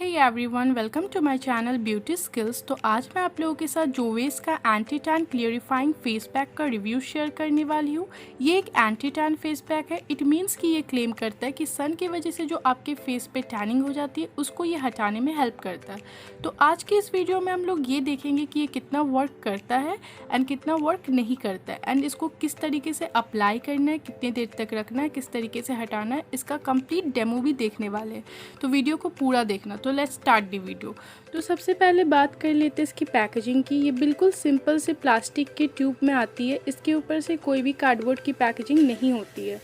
Hey everyone, welcome to my channel beauty skills. तो आज मैं आप लोगों के साथ जोवेस का anti tan clarifying face pack का रिव्यू शेयर करने वाली हूँ। ये एक एंटी टैन फेस पैक है। इट मीन्स कि ये क्लेम करता है कि सन की वजह से जो आपके फेस पे टैनिंग हो जाती है उसको ये हटाने में हेल्प करता है। तो आज की इस वीडियो में हम लोग ये देखेंगे कि ये कितना वर्क करता है एंड कितना वर्क नहीं करता है, एंड इसको किस तरीके से अप्लाई करना है, कितने देर तक रखना है, किस तरीके से हटाना है, इसका कंप्लीट डेमो भी देखने वाले हैं। तो वीडियो को पूरा देखना। तो लेट्स स्टार्ट दी वीडियो। तो सबसे पहले बात कर लेते हैं इसकी पैकेजिंग की। ये बिल्कुल सिंपल से प्लास्टिक के ट्यूब में आती है। इसके ऊपर से कोई भी कार्डबोर्ड की पैकेजिंग नहीं होती है।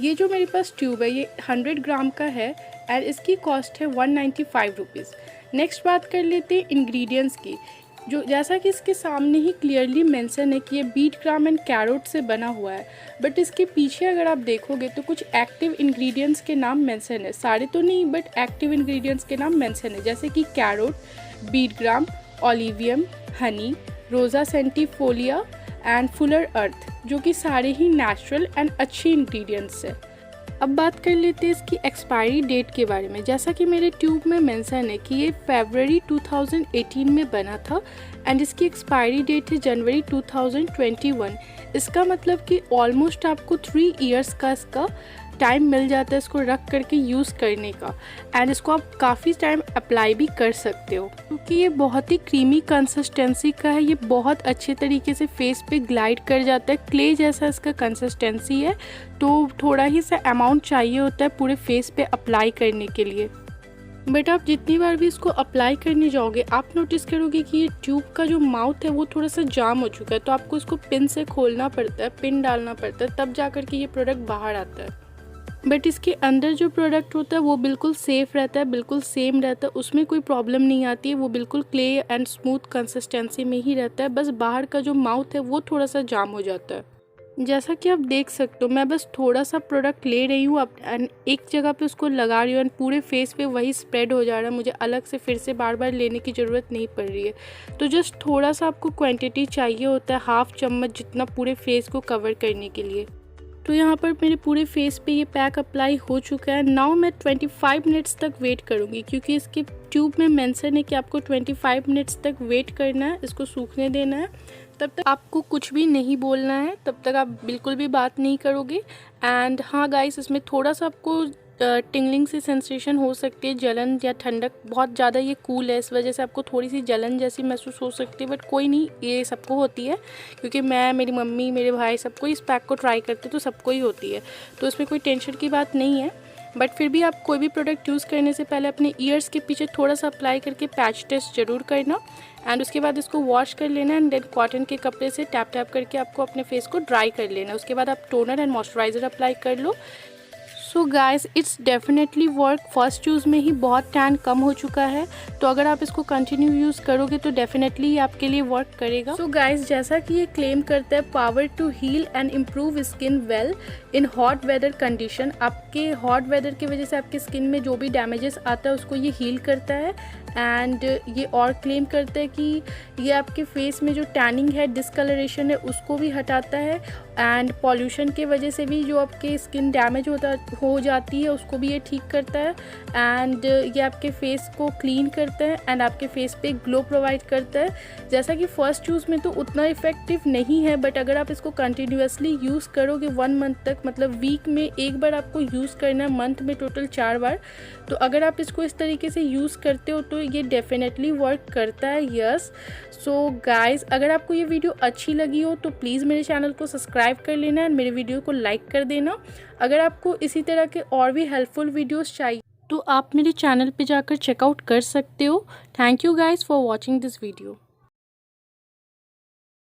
ये जो मेरे पास ट्यूब है ये 100 ग्राम का है एंड इसकी कॉस्ट है 195 रुपीज़। नेक्स्ट बात कर लेते हैं इंग्रेडिएंट्स की। जो जैसा कि इसके सामने ही क्लियरली मेंशन है कि ये बीट ग्राम एंड कैरोट से बना हुआ है, बट इसके पीछे अगर आप देखोगे तो कुछ एक्टिव इंग्रेडिएंट्स के नाम मेंशन है। सारे तो नहीं, बट एक्टिव इंग्रेडिएंट्स के नाम मेंशन है, जैसे कि कैरोट, बीट ग्राम, ओलिवियम, हनी, रोज़ा सेंटिफोलिया एंड फुलर अर्थ, जो कि सारे ही नेचुरल एंड अच्छे इंग्रेडिएंट्स है। अब बात कर लेते हैं इसकी एक्सपायरी डेट के बारे में। जैसा कि मेरे ट्यूब में मेंशन है कि ये फरवरी 2018 में बना था एंड इसकी एक्सपायरी डेट है जनवरी 2021। इसका मतलब कि ऑलमोस्ट आपको 3 इयर्स का इसका टाइम मिल जाता है इसको रख करके यूज़ करने का, एंड इसको आप काफ़ी टाइम अप्लाई भी कर सकते हो क्योंकि ये बहुत ही क्रीमी कंसिस्टेंसी का है। ये बहुत अच्छे तरीके से फेस पे ग्लाइड कर जाता है, क्ले जैसा इसका कंसिस्टेंसी है। तो थोड़ा ही सा अमाउंट चाहिए होता है पूरे फेस पे अप्लाई करने के लिए, बट आप जितनी बार भी इसको अप्लाई करने जाओगे आप नोटिस करोगे कि ये ट्यूब का जो माउथ है वो थोड़ा सा जाम हो चुका है। तो आपको इसको पिन से खोलना पड़ता है, पिन डालना पड़ता है, तब जा कर के ये प्रोडक्ट बाहर आता है। बट इसके अंदर जो प्रोडक्ट होता है वो बिल्कुल सेफ़ रहता है, बिल्कुल सेम रहता है, उसमें कोई प्रॉब्लम नहीं आती है। वो बिल्कुल क्ले एंड स्मूथ कंसिस्टेंसी में ही रहता है। बस बाहर का जो माउथ है वो थोड़ा सा जाम हो जाता है। जैसा कि आप देख सकते हो, मैं बस थोड़ा सा प्रोडक्ट ले रही हूँ एंड एक जगह पे उसको लगा रही हूँ एंड पूरे फेस पे वही स्प्रेड हो जा रहा है। मुझे अलग से फिर से बार बार लेने की ज़रूरत नहीं पड़ रही है। तो जस्ट थोड़ा सा आपको क्वांटिटी चाहिए होता है, हाफ चम्मच जितना पूरे फेस को कवर करने के लिए। तो यहाँ पर मेरे पूरे फेस पे ये पैक अप्लाई हो चुका है। नाउ मैं 25 मिनट्स तक वेट करूँगी क्योंकि इसके ट्यूब में मेंशन है कि आपको 25 मिनट्स तक वेट करना है, इसको सूखने देना है। तब तक आपको कुछ भी नहीं बोलना है, तब तक आप बिल्कुल भी बात नहीं करोगे। एंड हाँ गाइस, इसमें थोड़ा सा आपको टिंगलिंग सी सेंसेशन हो सकती है, जलन या ठंडक। बहुत ज़्यादा ये कूल है, इस वजह से आपको थोड़ी सी जलन जैसी महसूस हो सकती है, बट कोई नहीं, ये सबको होती है क्योंकि मैं, मेरी मम्मी, मेरे भाई सबको इस पैक को ट्राई करते तो सबको ही होती है। तो इसमें कोई टेंशन की बात नहीं है। बट फिर भी आप कोई भी प्रोडक्ट यूज़ करने से पहले अपने ईयर्स के पीछे थोड़ा सा अप्लाई करके पैच टेस्ट ज़रूर करना, एंड उसके बाद इसको वॉश कर लेना एंड देन कॉटन के कपड़े से टैप टैप करके आपको अपने फेस को ड्राई कर लेना। उसके बाद आप टोनर एंड मॉइस्चराइज़र अप्लाई कर लो। So guys, it's definitely work. First use में ही बहुत टैन कम हो चुका है, तो अगर आप इसको कंटिन्यू यूज़ करोगे तो डेफिनेटली ये आपके लिए वर्क करेगा। सो गाइस, जैसा कि ये क्लेम करता है power to heal and improve skin well in hot weather condition. आपके हॉट वेदर की वजह से आपकी स्किन में जो भी डैमेजेस आता है उसको ये हील करता है। एंड ये और क्लेम करता है कि ये आपके फेस में जो टैनिंग है, डिस्कलरेशन है, उसको भी हटाता है। एंड पॉल्यूशन के वजह से भी जो आपके स्किन डैमेज हो जाती है उसको भी ये ठीक करता है। एंड ये आपके फेस को क्लीन करता है एंड आपके फेस पे ग्लो प्रोवाइड करता है। जैसा कि फर्स्ट यूज़ में तो उतना इफेक्टिव नहीं है, बट अगर आप इसको कंटिन्यूसली यूज़ करोगे 1 मंथ तक, मतलब वीक में एक बार आपको यूज़ करना है, मंथ में टोटल 4 बार। तो अगर आप इसको इस तरीके से यूज़ करते हो तो ये डेफिनेटली वर्क करता है। यस। सो गाइस, अगर आपको ये वीडियो अच्छी लगी हो तो प्लीज़ मेरे चैनल को सब्सक्राइब कर लेना एंड मेरे वीडियो को लाइक कर देना। अगर आपको इसी तरह के और भी हेल्पफुल वीडियोस चाहिए तो आप मेरे चैनल पे जाकर चेकआउट कर सकते हो। Thank you guys for watching this video.